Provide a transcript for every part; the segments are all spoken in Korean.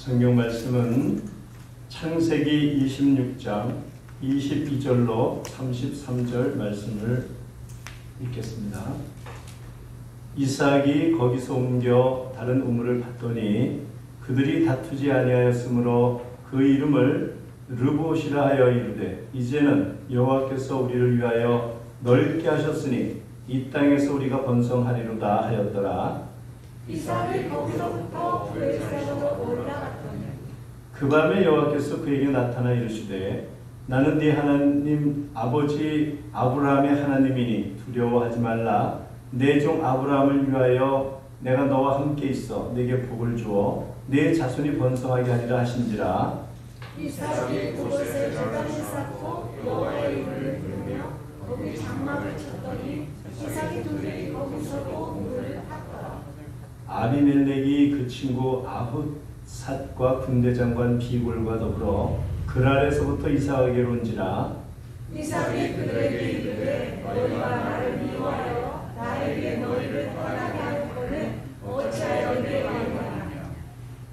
성경 말씀은 창세기 26장 22절로 33절 말씀을 읽겠습니다. 이삭이 거기서 옮겨 다른 우물을 팠더니 그들이 다투지 아니하였으므로 그 이름을 르봇이라 하여 이르되 이제는 여호와께서 우리를 위하여 넓게 하셨으니 이 땅에서 우리가 번성하리로다 하였더라. 이삭이 거기서부터 블레셋으로 올라갔더니 그 밤에 여호와께서 그에게 나타나 이르시되 나는 네 하나님 아버지 아브라함의 하나님이니 두려워하지 말라. 내 종 아브라함을 위하여 내가 너와 함께 있어 내게 복을 주어 내 자손이 번성하게 하리라 하신지라. 이삭이 그곳에 제단을 쌓고 여호와의 이름을 부르며 거기 장막을 쳤더니 이삭이 둘이 거기서도 우물을 팠더라. 아비멜렉이 그 친구 아훗삿과 군대장관 비골과 더불어 그랄에서부터 이삭에게로 온지라. 이삭이 그들에게 이르되 너희가 나를 미워하여 나에게 너희를 떠나게 하였거늘 어찌하여 내가 왔느냐.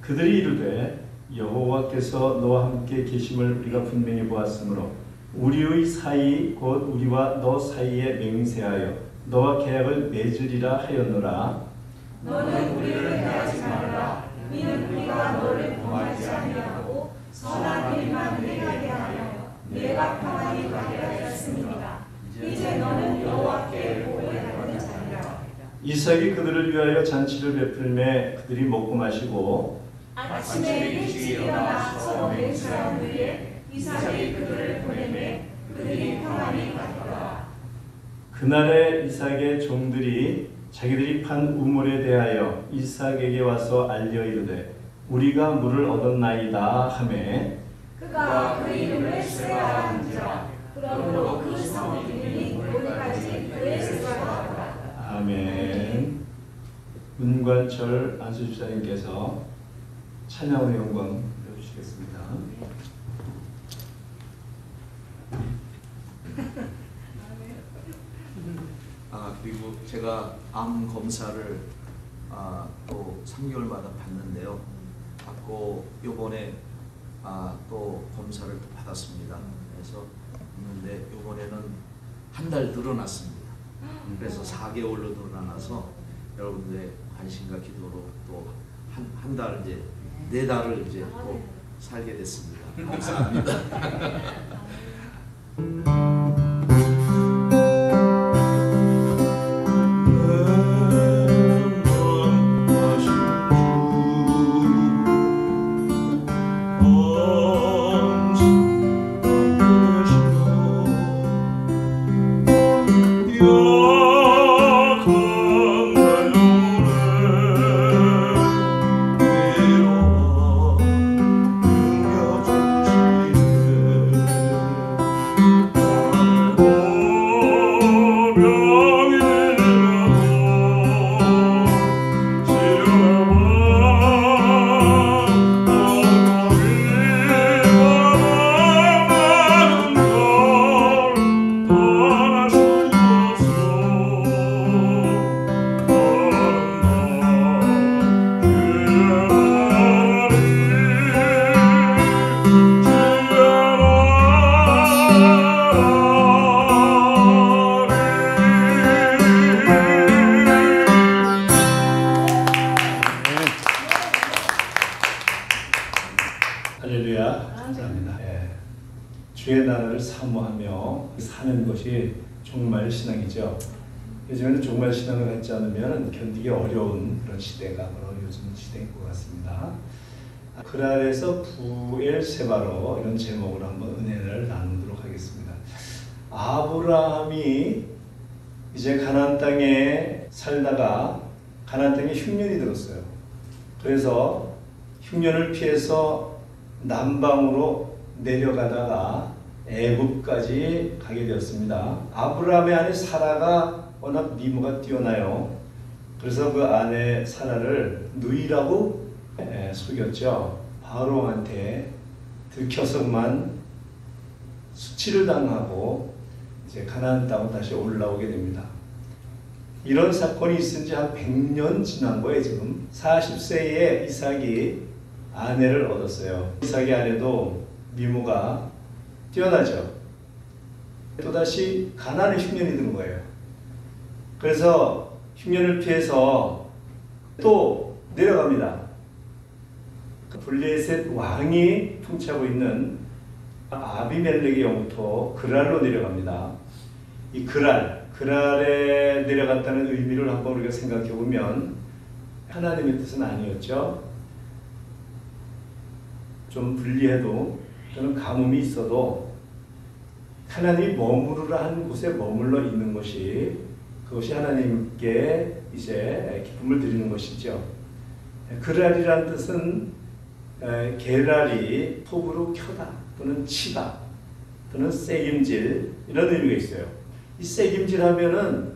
그들이 이르되 여호와께서 너와 함께 계심을 우리가 분명히 보았으므로 우리의 사이 곧 우리와 너 사이에 맹세하여 너와 계약을 맺으리라 하였노라. 너는 우리를 대하지 말라. 이는 우리가 너를 범하지 아니하고 선한 일만 행하게 하여 내가 평안히 가게 하였습니다. 이제 너는 여호와께 복을 받는 자리라. 이삭이 그들을 위하여 잔치를 베풀매 그들이 먹고 마시고 아침에 일찍 일어나 서로 맹세한 후에 이삭이 그들을 보내매 그들이 평안히 갔더라. 그날에 이삭의 종들이 자기들이 판 우물에 대하여 이삭에게 와서 알려 이르되 우리가 물을 얻었나이다 하매 그가 그 이름을 세라 한지라. 그러므로 그 성 이름이 오늘까지 브레스라고 하더라. 아멘. 문관철 안수집사님께서 찬양의 영광 배우시겠습니다. 그리고 제가 암 검사를 또 3개월마다 받는데요. 받고 요번에 또 검사를 또 받았습니다. 그래서 있는데 요번에는 한 달 늘어났습니다. 그래서 4개월로 늘어나서 여러분들의 관심과 기도로 또 한 달 이제 4달을 이제 또 살게 됐습니다. 감사합니다. 할렐루야. 감사합니다. 주의 나라를 사모하며 사는 것이 정말 신앙이죠. 요즘에는 정말 신앙을 갖지 않으면 견디기 어려운 그런 시대가 바로 요즘 시대인 것 같습니다. 그랄에서 부엘세바로 이런 제목으로 한번 은혜를 나누도록 하겠습니다. 아브라함이 이제 가나안 땅에 살다가 가나안 땅에 흉년이 들었어요. 그래서 흉년을 피해서 남방으로 내려가다가 애굽까지 가게 되었습니다. 아브라함의 아내 사라가 워낙 미모가 뛰어나요. 그래서 그 아내 사라를 누이라고 속였죠. 바로한테 들켜서 그만 수치를 당하고 이제 가나안 땅으로 다시 올라오게 됩니다. 이런 사건이 있은 지 한 100년 지난 거예요. 지금 40세에 이삭이 아내를 얻었어요. 이삭의 아내도 미모가 뛰어나죠. 또다시 가나안의 흉년이 드는 거예요. 그래서 흉년을 피해서 또 내려갑니다. 블레셋 왕이 통치하고 있는 아비멜렉의 영토 그랄로 내려갑니다. 이 그랄에 내려갔다는 의미를 한번 우리가 생각해 보면 하나님의 뜻은 아니었죠. 좀 불리해도 또는 가뭄이 있어도 하나님이 머무르라 한 곳에 머물러 있는 것이 그것이 하나님께 이제 기쁨을 드리는 것이죠. 그랄이란 뜻은 게랄이 톱으로 켜다 또는 치다 또는 세김질 이런 의미가 있어요. 이 세김질 하면은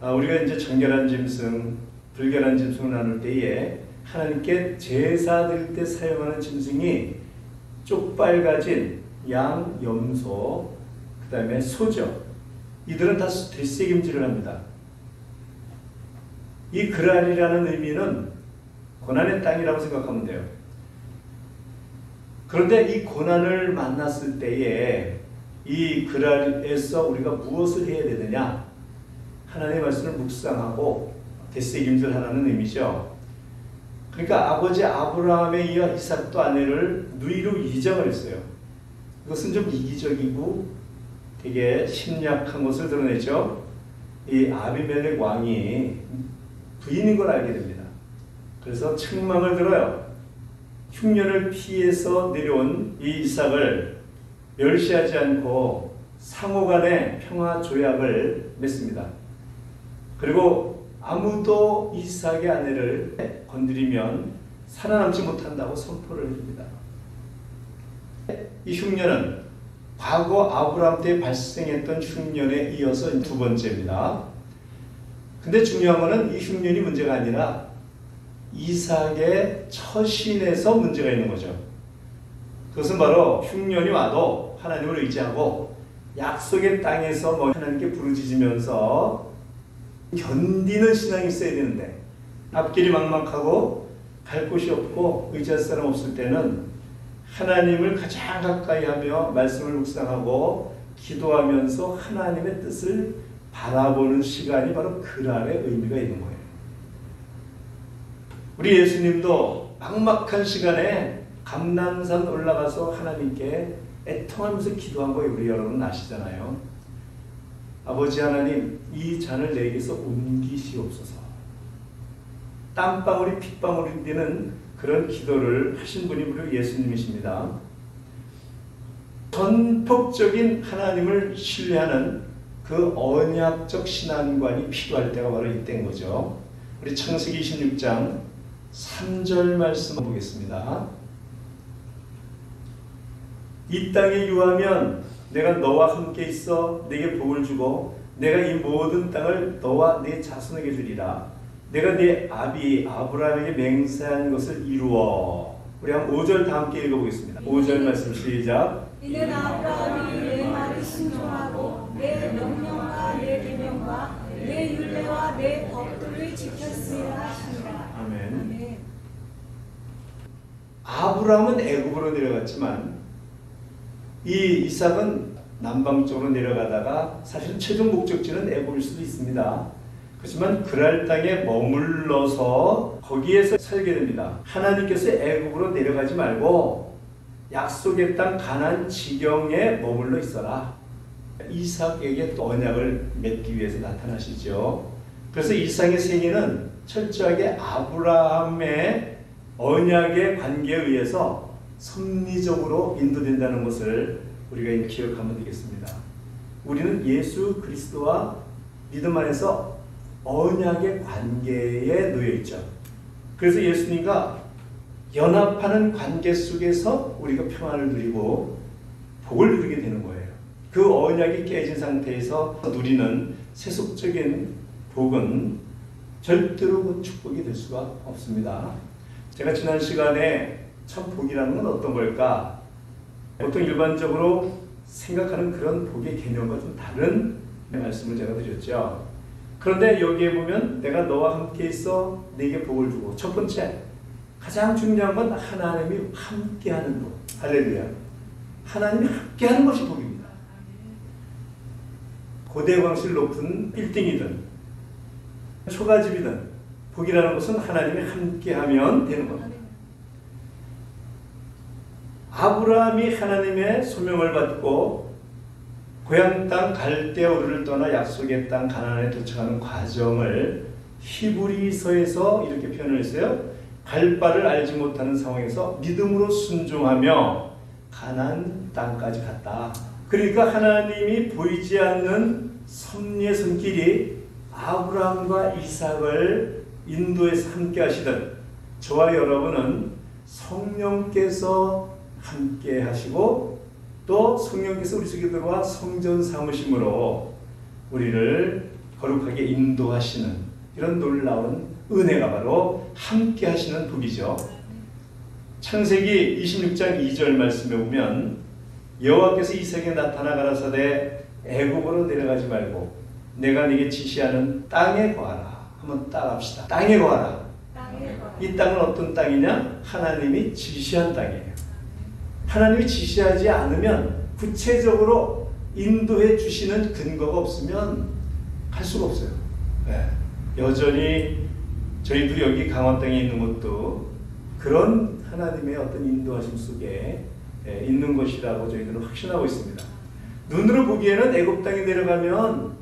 우리가 이제 정결한 짐승, 불결한 짐승을 나눌 때에 하나님께 제사 드릴 때 사용하는 짐승이 쪽발가진 양, 염소, 그 다음에 소죠. 이들은 다 되새김질을 합니다. 이 그랄이라는 의미는 고난의 땅이라고 생각하면 돼요. 그런데 이 고난을 만났을 때에 이 그랄에서 우리가 무엇을 해야 되느냐? 하나님의 말씀을 묵상하고 되새김질하라는 의미죠. 그러니까 아버지 아브라함에 이어 이삭도 아내를 누이로 이적을 했어요. 이것은 좀 이기적이고 되게 심약한 것을 드러내죠. 이 아비멜렉 왕이 부인인 걸 알게 됩니다. 그래서 책망을 들어요. 흉년을 피해서 내려온 이 이삭을 멸시하지 않고 상호간의 평화 조약을 맺습니다. 그리고 아무도 이삭의 아내를 건드리면 살아남지 못한다고 선포를 해줍니다. 이 흉년은 과거 아브라함 때 발생했던 흉년에 이어서 두 번째입니다. 근데 중요한 것은 이 흉년이 문제가 아니라 이삭의 처신에서 문제가 있는 거죠. 그것은 바로 흉년이 와도 하나님을 의지하고 약속의 땅에서 하나님께 부르짖으면서 견디는 신앙이 있어야 되는데 앞길이 막막하고 갈 곳이 없고 의지할 사람 없을 때는 하나님을 가장 가까이 하며 말씀을 묵상하고 기도하면서 하나님의 뜻을 바라보는 시간이 바로 그랄의 의미가 있는 거예요. 우리 예수님도 막막한 시간에 감람산 올라가서 하나님께 애통하면서 기도한 거 우리 여러분 아시잖아요. 아버지 하나님, 이 잔을 내게서 옮기시옵소서. 땀방울이 핏방울이 되는 그런 기도를 하신 분이 바로 예수님이십니다. 전폭적인 하나님을 신뢰하는 그 언약적 신앙관이 필요할 때가 바로 이때인 거죠. 우리 창세기 26장 3절 말씀 보겠습니다. 이 땅에 유하면 내가 너와 함께 있어 내게 복을 주고 내가 이 모든 땅을 너와 네 자손에게 주리라. 내가 네 아비 아브라함에게 맹세한 것을 이루어. 우리 한 5절 다 함께 읽어보겠습니다. 5절 말씀 시작. 이는 아브라함이 내 말을 신종하고 내 명령과 내 계명과 내 율례와 내 법도를 지켰으리라 하시니라. 아멘. 아브라함은 애굽으로 내려갔지만 이 이삭은 남방쪽으로 내려가다가 사실 최종 목적지는 애굽일 수도 있습니다. 그렇지만 그랄 땅에 머물러서 거기에서 살게 됩니다. 하나님께서 애굽으로 내려가지 말고 약속의 땅 가나안 지경에 머물러 있어라. 이삭에게 또 언약을 맺기 위해서 나타나시죠. 그래서 이삭의 생애는 철저하게 아브라함의 언약의 관계에 의해서 섭리적으로 인도된다는 것을 우리가 기억하면 되겠습니다. 우리는 예수 그리스도와 믿음 안에서 언약의 관계에 놓여 있죠. 그래서 예수님과 연합하는 관계 속에서 우리가 평안을 누리고 복을 누리게 되는 거예요. 그 언약이 깨진 상태에서 누리는 세속적인 복은 절대로 그 축복이 될 수가 없습니다. 제가 지난 시간에 참 복이라는 건 어떤 걸까? 보통 일반적으로 생각하는 그런 복의 개념과 좀 다른 말씀을 제가 드렸죠. 그런데 여기에 보면 내가 너와 함께 있어 네게 복을 주고, 첫 번째 가장 중요한 건 하나님이 함께하는 것. 할렐루야. 하나님이 함께하는 것이 복입니다. 고대 광실 높은 빌딩이든 초가집이든 복이라는 것은 하나님이 함께하면 되는 겁니다. 아브라함이 하나님의 소명을 받고 고향 땅 갈대아우르를 떠나 약속의 땅 가나안에 도착하는 과정을 히브리서에서 이렇게 표현을 했어요. 갈 바를 알지 못하는 상황에서 믿음으로 순종하며 가나안 땅까지 갔다. 그러니까 하나님이 보이지 않는 섭리의 손길이 아브라함과 이삭을 인도에서 함께 하시던 저와 여러분은 성령께서 함께 하시고 또 성령께서 우리 속에 들어와 성전 삼으심으로 우리를 거룩하게 인도하시는 이런 놀라운 은혜가 바로 함께 하시는 복이죠. 창세기 26장 2절 말씀에 보면 여호와께서 이삭에게 나타나 가라사대 애굽으로 내려가지 말고 내가 네게 지시하는 땅에 거하라. 한번 따라합시다. 땅에 거하라. 이 땅은 어떤 땅이냐? 하나님이 지시한 땅이에요. 하나님이 지시하지 않으면 구체적으로 인도해 주시는 근거가 없으면 갈 수가 없어요. 네. 여전히 저희도 여기 강원 땅에 있는 것도 그런 하나님의 어떤 인도하심 속에 있는 것이라고 저희들은 확신하고 있습니다. 눈으로 보기에는 애굽 땅에 내려가면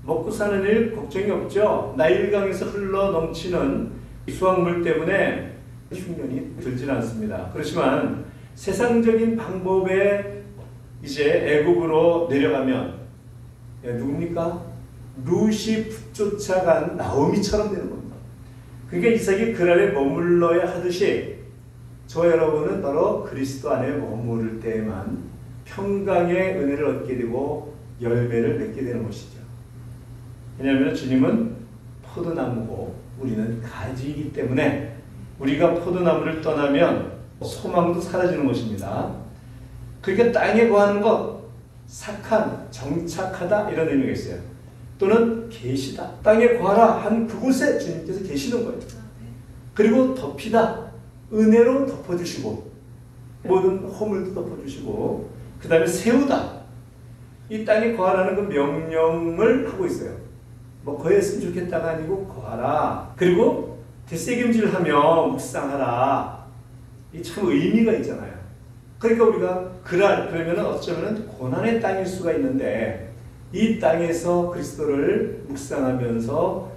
먹고 사는 일 걱정이 없죠. 나일강에서 흘러 넘치는 수확물 때문에 흉년이 들지는 않습니다. 그렇지만 세상적인 방법에 이제 애굽으로 내려가면 누굽니까? 룻이 쫓아간 나오미처럼 되는 겁니다. 그러니까 이삭이 그 아래 머물러야 하듯이 저 여러분은 바로 그리스도 안에 머무를 때에만 평강의 은혜를 얻게 되고 열매를 맺게 되는 것이죠. 왜냐하면 주님은 포도나무고 우리는 가지이기 때문에 우리가 포도나무를 떠나면 소망도 사라지는 것입니다. 그러니까 땅에 거하는 것, sak한, 정착하다 이런 의미가 있어요. 또는 계시다. 땅에 거하라 한 그곳에 주님께서 계시는 거예요. 그리고 덮이다. 은혜로 덮어주시고 모든 허물도 덮어주시고 그 다음에 세우다. 이 땅에 거하라는 그 명령을 하고 있어요. 뭐 거했으면 좋겠다가 아니고 거하라. 그리고 되새김질하며 묵상하라. 이 참 의미가 있잖아요. 그러니까 우리가 그러면 어쩌면 고난의 땅일 수가 있는데 이 땅에서 그리스도를 묵상하면서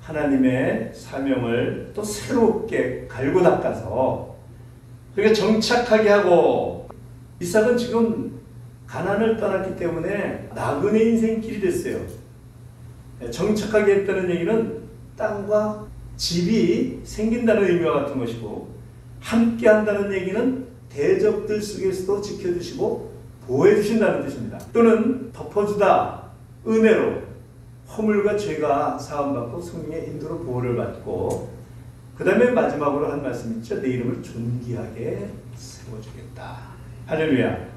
하나님의 사명을 또 새롭게 갈고 닦아서 그러니까 정착하게 하고 이삭은 지금 가나안을 떠났기 때문에 나그네 인생길이 됐어요. 정착하게 했다는 얘기는 땅과 집이 생긴다는 의미와 같은 것이고 함께 한다는 얘기는 대적들 속에서도 지켜주시고 보호해 주신다는 뜻입니다. 또는 덮어주다, 은혜로 허물과 죄가 사함받고 성령의 인도로 보호를 받고 그 다음에 마지막으로 한 말씀 있죠. 내 이름을 존귀하게 세워주겠다. 할렐루야.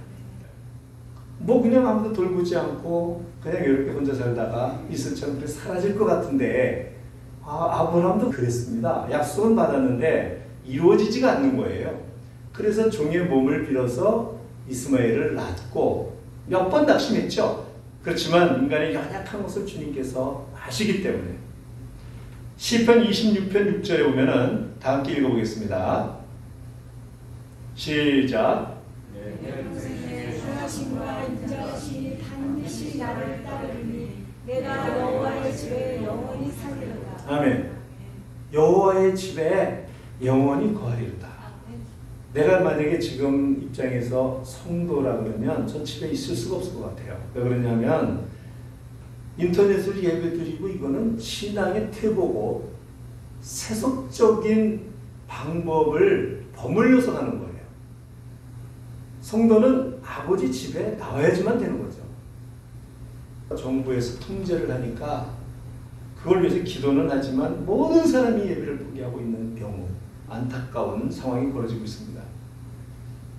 뭐 그냥 아무도 돌보지 않고 그냥 이렇게 혼자 살다가 이슬처럼 그렇게 사라질 것 같은데 아브라함도 그랬습니다. 약속은 받았는데 이루어지지가 않는 거예요. 그래서 종의 몸을 빌어서 이스마엘을 낳고 몇 번 낙심했죠. 그렇지만 인간의 연약한 것을 주님께서 아시기 때문에 시편 26편 6절에 보면은 다 함께 읽어보겠습니다. 시작. 선하심과 인자하심이 반드시 나를 따르니 내가 여호와의 집에 영원히 살리로다. 아멘. 여호와의 집에 영원히 거하리로다. 내가 만약에 지금 입장에서 성도라 그러면 전 집에 있을 수가 없을 것 같아요. 왜 그러냐면 인터넷으로 예배드리고 이거는 신앙의 태보고 세속적인 방법을 버물려서 가는 거예요. 성도는 아버지 집에 나와야지만 되는 거죠. 정부에서 통제를 하니까 그걸 위해서 기도는 하지만 모든 사람이 예배를 포기하고 있는 경우 안타까운 상황이 벌어지고 있습니다.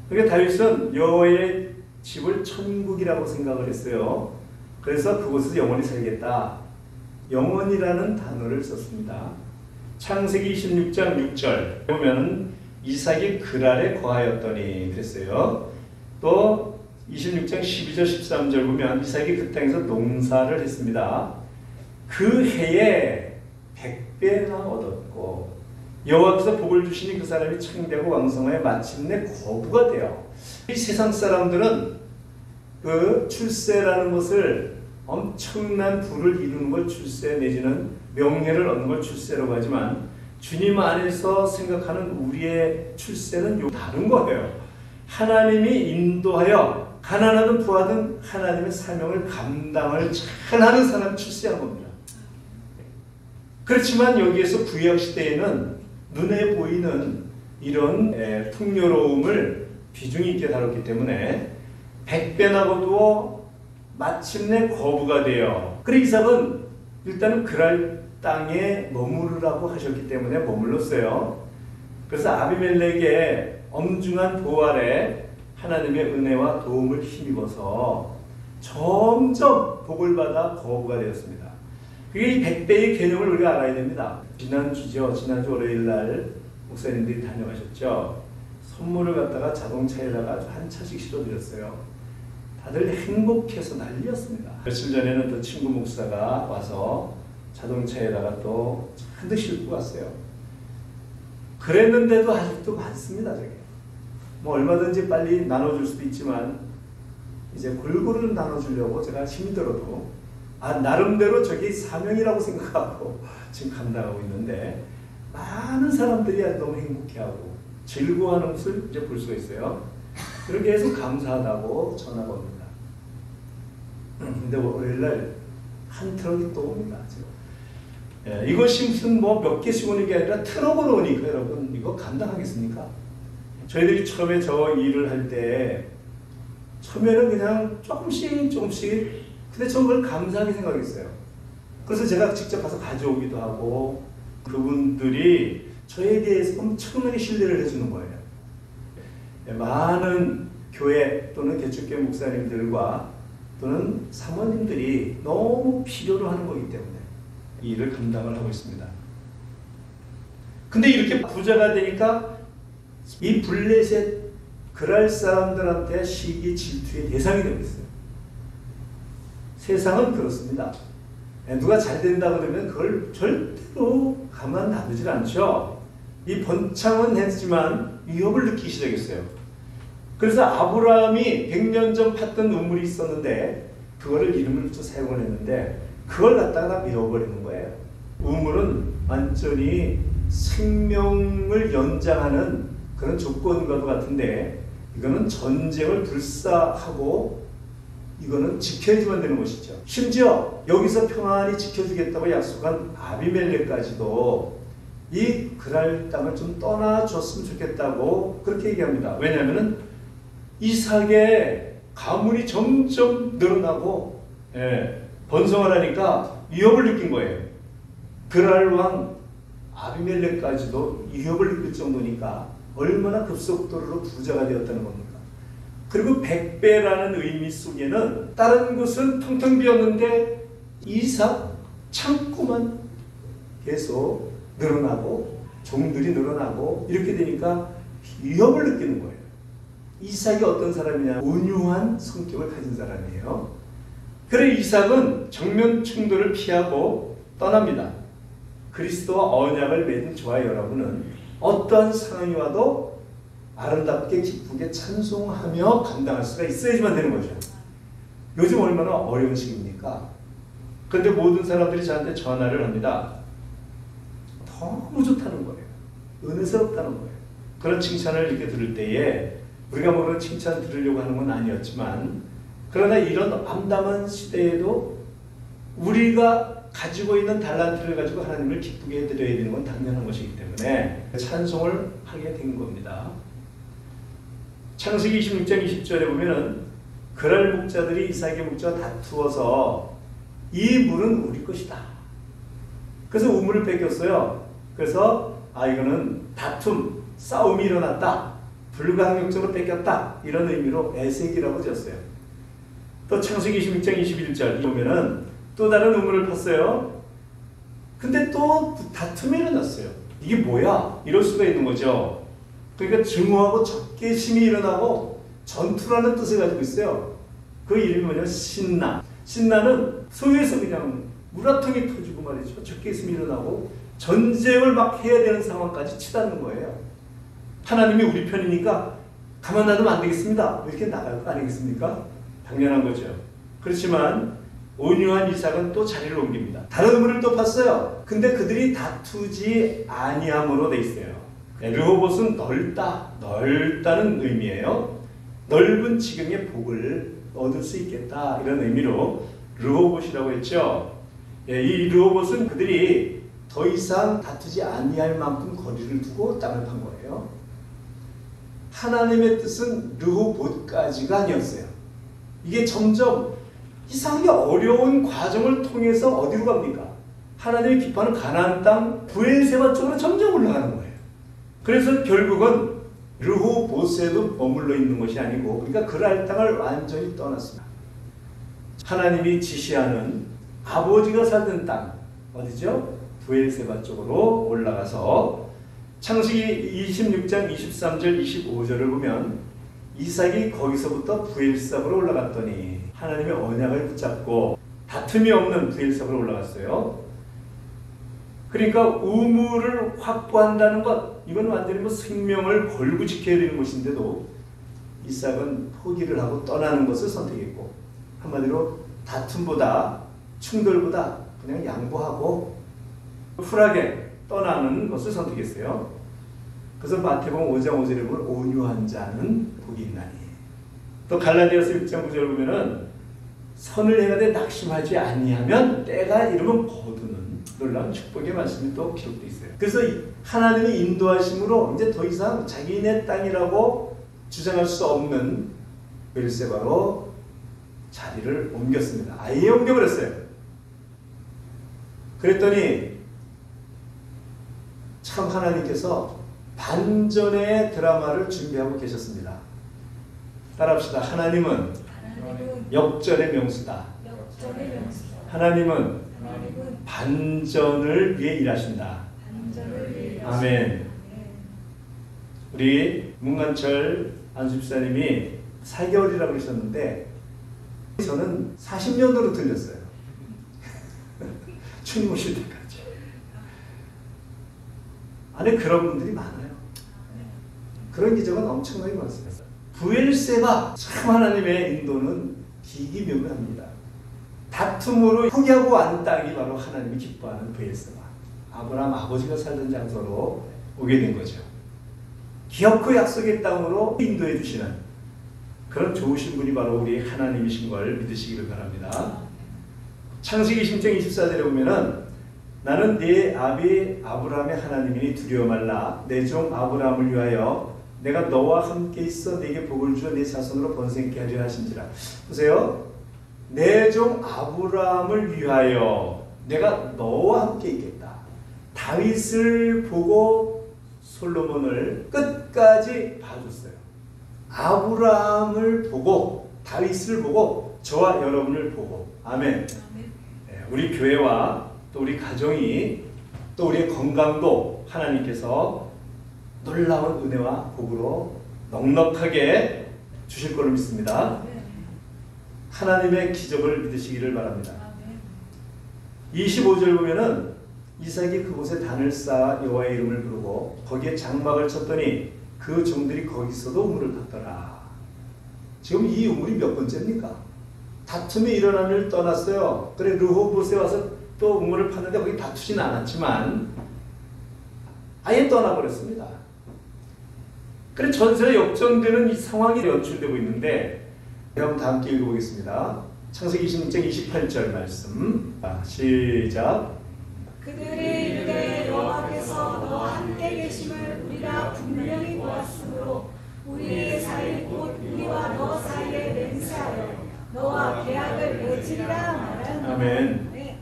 그러니까 다윗은 여호와의 집을 천국이라고 생각을 했어요. 그래서 그곳에서 영원히 살겠다. 영원이라는 단어를 썼습니다. 창세기 26장 6절 보면 이삭이 그랄에 거하였더니 그랬어요. 또 26장 12절 13절 보면 이삭이 그 땅에서 농사를 했습니다. 그 해에 100배나 얻었고 여호와께서 복을 주시니 그 사람이 창대하고 왕성하여 마침내 거부가 되어. 이 세상 사람들은 그 출세라는 것을 엄청난 부를 이루는 걸 출세 내지는 명예를 얻는 걸 출세라고 하지만 주님 안에서 생각하는 우리의 출세는 다른 거예요. 하나님이 인도하여 가난하든 부하든 하나님의 사명을 감당을 잘하는 사람 출세하는 겁니다. 그렇지만 여기에서 구약 시대에는 눈에 보이는 이런 풍요로움을 비중 있게 다뤘기 때문에 100배나 거두어 마침내 거부가 되어. 그래 이삭은 일단은 그랄 땅에 머무르라고 하셨기 때문에 머물렀어요. 그래서 아비멜렉의 엄중한 보호 아래 하나님의 은혜와 도움을 힘입어서 점점 복을 받아 거부가 되었습니다. 그게 이 100배의 개념을 우리가 알아야 됩니다. 지난주 월요일 날 목사님들이 다녀가셨죠. 선물을 갖다가 자동차에다가 한 차씩 실어드렸어요. 다들 행복해서 난리였습니다. 며칠 전에는 또 친구 목사가 와서 자동차에다가 또 잔뜩 싣고 갔어요. 그랬는데도 아직도 많습니다. 저게. 뭐 얼마든지 빨리 나눠줄 수도 있지만 이제 골고루 나눠주려고 제가 힘이 들어도 나름대로 저게 사명이라고 생각하고 지금 감당하고 있는데 많은 사람들이 너무 행복해하고 즐거워하는 것을 이제 볼 수가 있어요. 그렇게 해서 감사하다고 전화가 옵니다. 근데 월요일날 한 트럭이 또 옵니다. 지금. 예, 이것이 무슨 뭐 몇 개씩 오는 게 아니라 트럭으로 오니까 여러분 이거 감당하겠습니까? 저희들이 처음에 저 일을 할 때 처음에는 그냥 조금씩 근데 저는 그걸 감사하게 생각했어요. 그래서 제가 직접 가서 가져오기도 하고 그분들이 저에 대해서 엄청나게 신뢰를 해주는 거예요. 많은 교회 또는 개척교회 목사님들과 또는 사모님들이 너무 필요로 하는 거기 때문에 이 일을 감당을 하고 있습니다. 근데 이렇게 부자가 되니까 이 블레셋 그랄 사람들한테 시기 질투의 대상이 되고 있어요. 세상은 그렇습니다. 누가 잘 된다고 그러면 그걸 절대로 가만 놔두질 않죠. 이 번창은 했지만 위협을 느끼기 시작했어요. 그래서 아브라함이 100년 전 팠던 우물이 있었는데 그거를 이름을 붙여 사용을 했는데 그걸 갖다가 메워버리는 거예요. 우물은 완전히 생명을 연장하는 그런 조건과도 같은데 이거는 전쟁을 불사하고 이거는 지켜야지만 되는 것이죠. 심지어 여기서 평안히 지켜주겠다고 약속한 아비멜렉까지도 이 그랄 땅을 좀 떠나줬으면 좋겠다고 그렇게 얘기합니다. 왜냐하면 이삭의 가문이 점점 늘어나고 번성을 하니까 위협을 느낀 거예요. 그랄 왕 아비멜렉까지도 위협을 느낄 정도니까 얼마나 급속도로 부자가 되었다는 겁니까? 그리고 100배라는 의미 속에는 다른 곳은 텅텅 비었는데 이삭 창고만 계속 늘어나고 종들이 늘어나고 이렇게 되니까 위협을 느끼는 거예요. 이삭이 어떤 사람이냐? 온유한 성격을 가진 사람이에요. 그래 이삭은 정면 충돌을 피하고 떠납니다. 그리스도와 언약을 맺은 저와 여러분은 어떠한 상황이 와도 아름답게 기쁘게 찬송하며 감당할 수가 있어야지만 되는 거죠. 요즘 얼마나 어려운 시기입니까? 그런데 모든 사람들이 저한테 전화를 합니다. 너무 좋다는 거예요. 은혜스럽다는 거예요. 그런 칭찬을 이렇게 들을 때에 우리가 모르는 칭찬 들으려고 하는 건 아니었지만 그러나 이런 암담한 시대에도 우리가 가지고 있는 달란트를 가지고 하나님을 기쁘게 해드려야 되는 건 당연한 것이기 때문에 찬송을 하게 된 겁니다. 창세기 26장 20절에 보면은 그랄 목자들이 이삭의 목자와 다투어서 이 물은 우리 것이다. 그래서 우물을 뺏겼어요. 그래서 이거는 다툼, 싸움이 일어났다. 불가항력적으로 뺏겼다. 이런 의미로 에색이라고 지었어요. 또 창세기 26장 21절 보면은 또 다른 우물을 팠어요. 근데 또 다툼이 일어났어요. 이게 뭐야? 이럴 수가 있는 거죠. 그러니까 증오하고 적개심이 일어나고 전투라는 뜻을 가지고 있어요. 그 이름이 뭐냐면 신나. 신나는 소위에서 그냥 물화통이 터지고 말이죠. 적개심이 일어나고 전쟁을 막 해야 되는 상황까지 치닫는 거예요. 하나님이 우리 편이니까 가만 놔두면 안 되겠습니다. 이렇게 나갈 거 아니겠습니까? 당연한 거죠. 그렇지만 온유한 이삭은 또 자리를 옮깁니다. 다른 우물을 또 팠어요. 근데 그들이 다투지 아니함으로 돼 있어요. 르호봇은 넓다는 의미예요. 넓은 지경의 복을 얻을 수 있겠다 이런 의미로 르호봇이라고 했죠. 이 르호봇은 그들이 더 이상 다투지 아니할 만큼 거리를 두고 땅을 판 거예요. 하나님의 뜻은 르호봇까지가 아니었어요. 이게 점점 이상하게 어려운 과정을 통해서 어디로 갑니까? 하나님이 기뻐하는 가나안 땅 브엘세바 쪽으로 점점 올라가는 거예요. 그래서 결국은 르호봇에도 머물러 있는 것이 아니고, 그러니까 그랄 땅을 완전히 떠났습니다. 하나님이 지시하는 아버지가 살던 땅 어디죠? 브엘세바 쪽으로 올라가서 창세기 26장 23절 25절을 보면 이삭이 거기서부터 브엘세바로 올라갔더니 하나님의 언약을 붙잡고 다툼이 없는 브엘세바로 올라갔어요. 그러니까 우물을 확보한다는 것, 이건 완전히 뭐 생명을 걸고 지켜야 되는 것인데도 이삭은 포기를 하고 떠나는 것을 선택했고, 한마디로 다툼보다 충돌보다 그냥 양보하고 쿨하게 떠나는 것을 선택했어요. 그래서 마태복음 5장 5절에 보면 온유한 자는 복이 있나니, 또 갈라디아서 6장 9절 보면은 선을 행하되 낙심하지 아니하면 때가 이르면 거두는 놀라운 축복의 말씀이 또 기록되어 있어요. 그래서 하나님의 인도하심으로 이제 더 이상 자기네 땅이라고 주장할 수 없는 브엘세바로 자리를 옮겼습니다. 아예 옮겨버렸어요. 그랬더니 참 하나님께서 반전의 드라마를 준비하고 계셨습니다. 따라합시다. 하나님은 역전의 명수다. 하나님은 반전을 위해 일하신다. 아멘. 우리 문관철 안수집사님이 4개월이라고 그러셨는데 저는 40년으로 들렸어요. 주님 오실 때까지. 안에 그런 분들이 많아요. 그런 기적은 엄청나게 많습니다. 브엘세바, 참 하나님의 인도는 기기묘묘합니다. 다툼으로 포기하고 안 땅이 바로 하나님이 기뻐하는 브엘세바, 아브라함 아버지가 살던 장소로 오게 된 거죠. 기업코 약속의 땅으로 인도해 주시는 그런 좋으신 분이 바로 우리 하나님이신 걸 믿으시기를 바랍니다. 창세기 20장 24절에 보면은 나는 네 아비 아브라함의 하나님이니 두려워 말라. 내 종 아브라함을 위하여 내가 너와 함께 있어 네게 복을 주어 네 자손으로 번성케 하리라 하신지라. 보세요. 내 종 아브라함을 위하여 내가 너와 함께 있겠다. 다윗을 보고 솔로몬을 끝까지 봐줬어요. 아브라함을 보고 다윗을 보고 저와 여러분을 보고. 아멘. 우리 교회와 또 우리 가정이 또 우리의 건강도 하나님께서 놀라운 은혜와 복으로 넉넉하게 주실 걸로 믿습니다. 하나님의 기적을 믿으시기를 바랍니다. 25절 보면은 이삭이 그곳에 단을 쌓아 여호와의 이름을 부르고 거기에 장막을 쳤더니 그 종들이 거기서도 우물을 팠더라. 지금 이 우물이 몇 번째입니까? 다툼이 일어난 일 떠났어요. 그래 르호봇에 와서 또 우물을 팠는데 거기 다투진 않았지만 아예 떠나버렸습니다. 그래 전세 역전되는 이 상황이 연출되고 있는데, 여러분 다 함께 읽어보겠습니다. 창세기 26장 28절 말씀. 시작. 그들이 이르되 여호와께서 너와 함께 계심을 우리가 분명히 보았으므로 우리의 사이 곧 우리와 너 사이에 맹세하여 너와 계약을 맺으리라 말하는. 아멘. 네.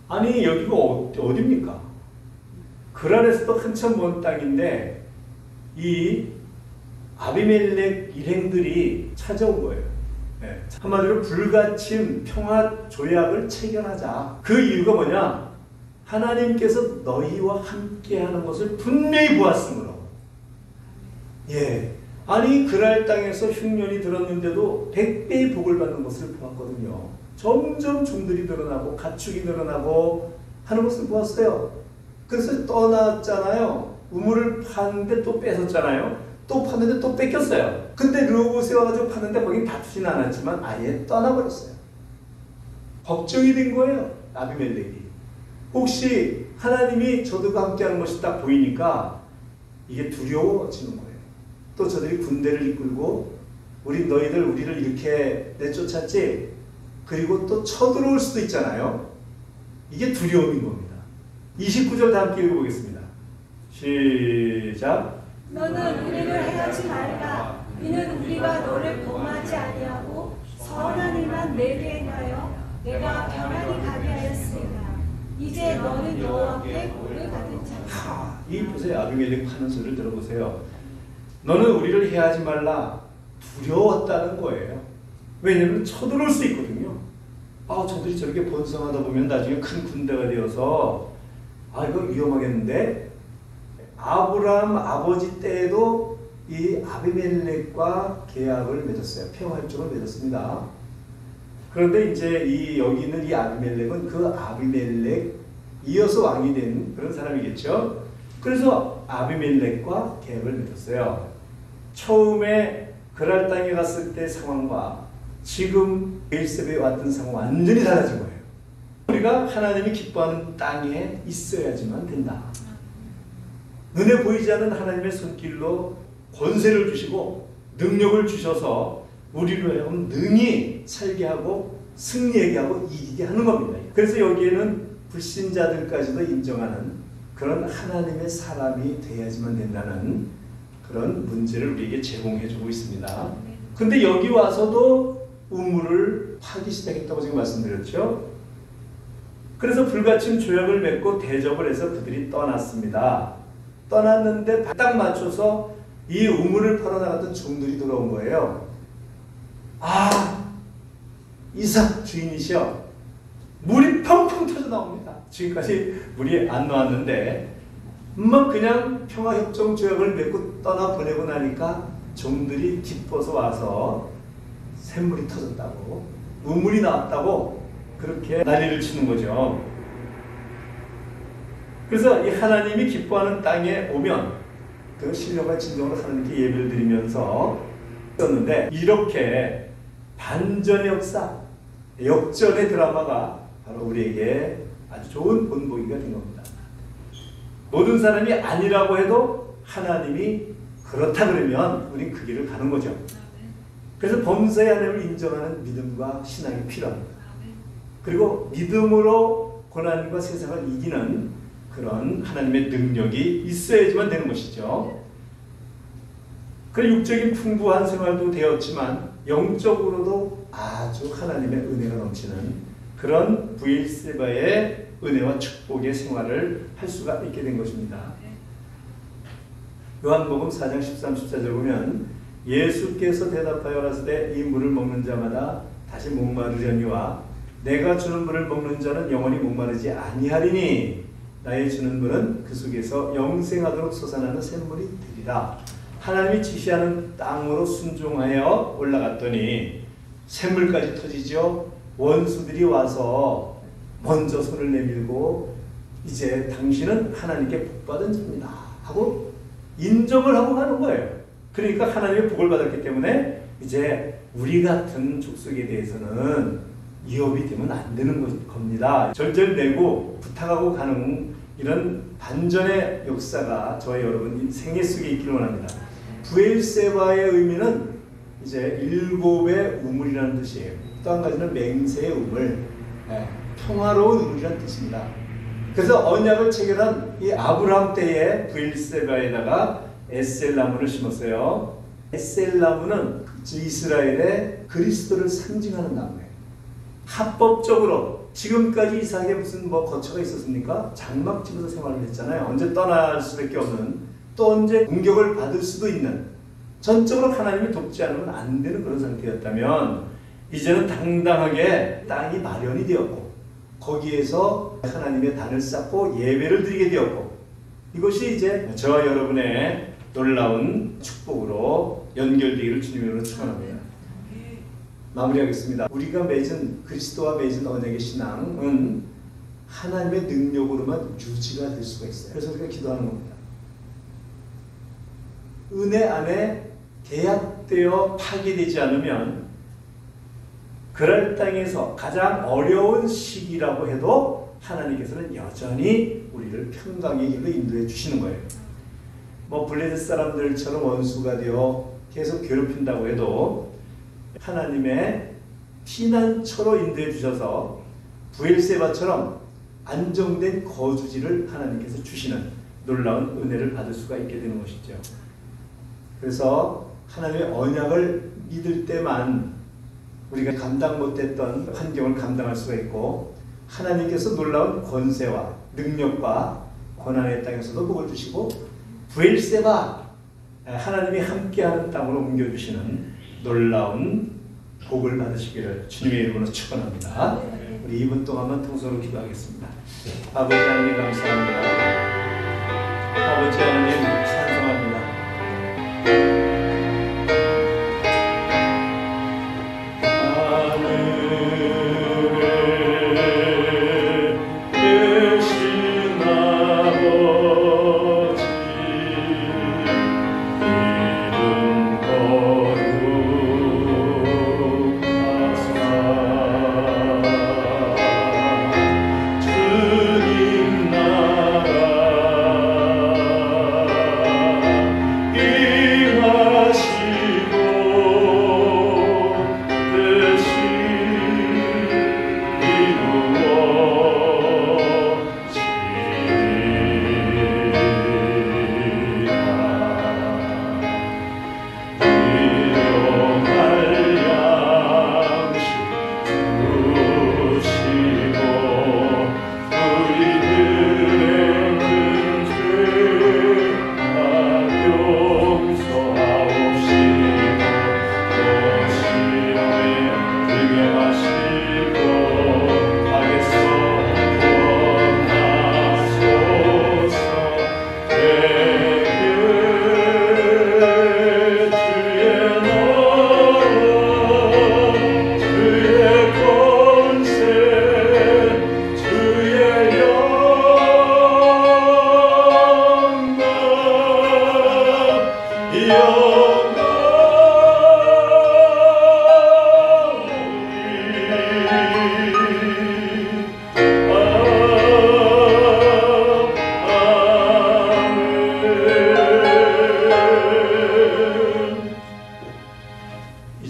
아니 여기가 어디입니까? 그란에서도 한참 먼 땅인데 이 아비멜렉 일행들이 찾아온 거예요. 네. 한마디로 불가침 평화 조약을 체결하자. 그 이유가 뭐냐? 하나님께서 너희와 함께하는 것을 분명히 보았으므로 예. 아니 그랄 땅에서 흉년이 들었는데도 100배의 복을 받는 것을 보았거든요. 점점 종들이 늘어나고 가축이 늘어나고 하는 것을 보았어요. 그래서 떠났잖아요. 우물을 파는데 또 뺏었잖아요. 또 파는데 또 뺏겼어요. 근데 르호보세 와가지고 파는데 거긴 다투진 않았지만 아예 떠나버렸어요. 걱정이 된 거예요. 아비멜렉이. 혹시 하나님이 저들과 함께하는 것이 딱 보이니까 이게 두려워지는 거예요. 또 저들이 군대를 이끌고 너희들 우리를 이렇게 내쫓았지? 그리고 또 쳐들어올 수도 있잖아요. 이게 두려움인 겁니다. 29절 다 함께 읽어보겠습니다. 시작. 너는 우리를 해하지 말라. 이는 우리가 너를 범하지 아니하고 선한 일만 내게 행하여 내가 평안히 가게 하였으리라. 이제 너는 여호와께 복을 받은 자라. 이 보세요. 아비멜렉 하는 소리를 들어보세요. 너는 우리를 해하지 말라. 두려웠다는 거예요. 왜냐하면 쳐들어올 수 있거든요. 저들이 저렇게 번성하다 보면 나중에 큰 군대가 되어서 이거 위험하겠는데. 아브라함 아버지 때에도 이 아비멜렉과 계약을 맺었어요. 평화협정을 맺었습니다. 그런데 이제 여기 있는 이 아비멜렉은 그 아비멜렉 이어서 왕이 된 그런 사람이겠죠. 그래서 아비멜렉과 계약을 맺었어요. 처음에 그랄 땅에 갔을 때 상황과 지금 베일세바에 왔던 상황 완전히 달라진 거예요. 우리가 하나님이 기뻐하는 땅에 있어야지만 된다. 눈에 보이지 않는 하나님의 손길로 권세를 주시고 능력을 주셔서 우리로 하여금 능히 살게 하고 승리하게 하고 이기게 하는 겁니다. 그래서 여기에는 불신자들까지도 인정하는 그런 하나님의 사람이 돼야지만 된다는 그런 문제를 우리에게 제공해주고 있습니다. 근데 여기 와서도 우물을 파기 시작했다고 지금 말씀드렸죠. 그래서 불같은 조약을 맺고 대접을 해서 그들이 떠났습니다. 떠났는데 딱 맞춰서 이 우물을 팔아나갔던 종들이 돌아온 거예요. 이삭 주인이시여. 물이 펑펑 터져 나옵니다. 지금까지 물이 안 나왔는데 그냥 평화협정 조약을 맺고 떠나보내고 나니까 종들이 기뻐서 와서 샘물이 터졌다고 우물이 나왔다고 그렇게 난리를 치는 거죠. 그래서 이 하나님이 기뻐하는 땅에 오면 그 신령한 진정으로 하나님께 예배를 드리면서 썼는데 이렇게 반전의 역사, 역전의 드라마가 바로 우리에게 아주 좋은 본보기가 된 겁니다. 모든 사람이 아니라고 해도 하나님이 그렇다 그러면 우린 그 길을 가는 거죠. 그래서 범사의 하나님을 인정하는 믿음과 신앙이 필요합니다. 그리고 믿음으로 고난과 세상을 이기는 그런 하나님의 능력이 있어야지만 되는 것이죠. 그 육적인 풍부한 생활도 되었지만 영적으로도 아주 하나님의 은혜가 넘치는 그런 브엘세바의 은혜와 축복의 생활을 할 수가 있게 된 것입니다. 요한복음 4장 13, 14절 보면 예수께서 대답하여 가라사대 이 물을 먹는 자마다 다시 목마르려니와 내가 주는 물을 먹는 자는 영원히 목마르지 아니하리니 나의 주는 물은 그 속에서 영생하도록 솟아나는 샘물이 되리라. 하나님이 지시하는 땅으로 순종하여 올라갔더니 샘물까지 터지죠. 원수들이 와서 먼저 손을 내밀고 이제 당신은 하나님께 복받은 자입니다 하고 인정을 하고 가는 거예요. 그러니까 하나님의 복을 받았기 때문에 이제 우리 같은 족속에 대해서는 위협이 되면 안 되는 겁니다. 절절내고 부탁하고 가는 이런 반전의 역사가 저와 여러분 생애 속에 있기를 원합니다. 브엘세바의 의미는 이제 일곱의 우물이라는 뜻이에요. 또 한 가지는 맹세의 우물, 평화로운 우물이라는 뜻입니다. 그래서 언약을 체결한 이 아브라함 때에 브엘세바에다가 에셀나무를 심었어요. 에셀나무는 이스라엘의 그리스도를 상징하는 나무예요. 합법적으로 지금까지 이삭에 무슨 거처가 있었습니까? 장막 집에서 생활을 했잖아요. 언제 떠날 수밖에 없는, 또 언제 공격을 받을 수도 있는, 전적으로 하나님이 돕지 않으면 안 되는 그런 상태였다면 이제는 당당하게 땅이 마련이 되었고 거기에서 하나님의 단을 쌓고 예배를 드리게 되었고 이것이 이제 저와 여러분의 놀라운 축복으로 연결되기를 주님으로 축원합니다. 마무리하겠습니다. 우리가 맺은 그리스도와 맺은 언약의 신앙은 하나님의 능력으로만 유지가 될 수가 있어요. 그래서 우리가 기도하는 겁니다. 은혜 안에 계약되어 파괴되지 않으면 그럴 땅에서 가장 어려운 시기라고 해도 하나님께서는 여전히 우리를 평강의 길로 인도해 주시는 거예요. 뭐 블레셋 사람들처럼 원수가 되어 계속 괴롭힌다고 해도 하나님의 피난처로 인도해 주셔서 브엘세바처럼 안정된 거주지를 하나님께서 주시는 놀라운 은혜를 받을 수가 있게 되는 것이죠. 그래서 하나님의 언약을 믿을 때만 우리가 감당 못했던 환경을 감당할 수가 있고 하나님께서 놀라운 권세와 능력과 고난의 땅에서도 복을 주시고 브엘세바 하나님이 함께하는 땅으로 옮겨주시는 놀라운 복을 받으시기를 주님의 이름으로 축원합니다. 우리 2분 동안만 통성으로 기도하겠습니다. 아버지 하나님 감사합니다. 아버지 하나님 찬송합니다.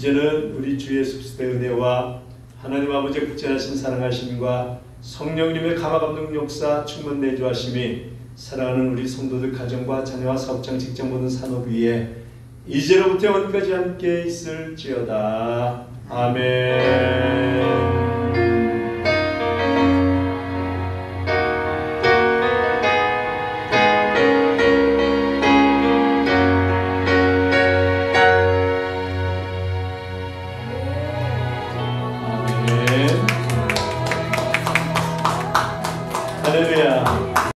이제는 우리 주 예수 그리스도의 은혜와 하나님 아버지의 극진하신 사랑하심과 성령님의 감화감동 역사 충만 내주하심이 사랑하는 우리 성도들 가정과 자녀와 사업장 직장 모든 산업 위에 이제로부터 영원까지 함께 있을지어다. 아멘.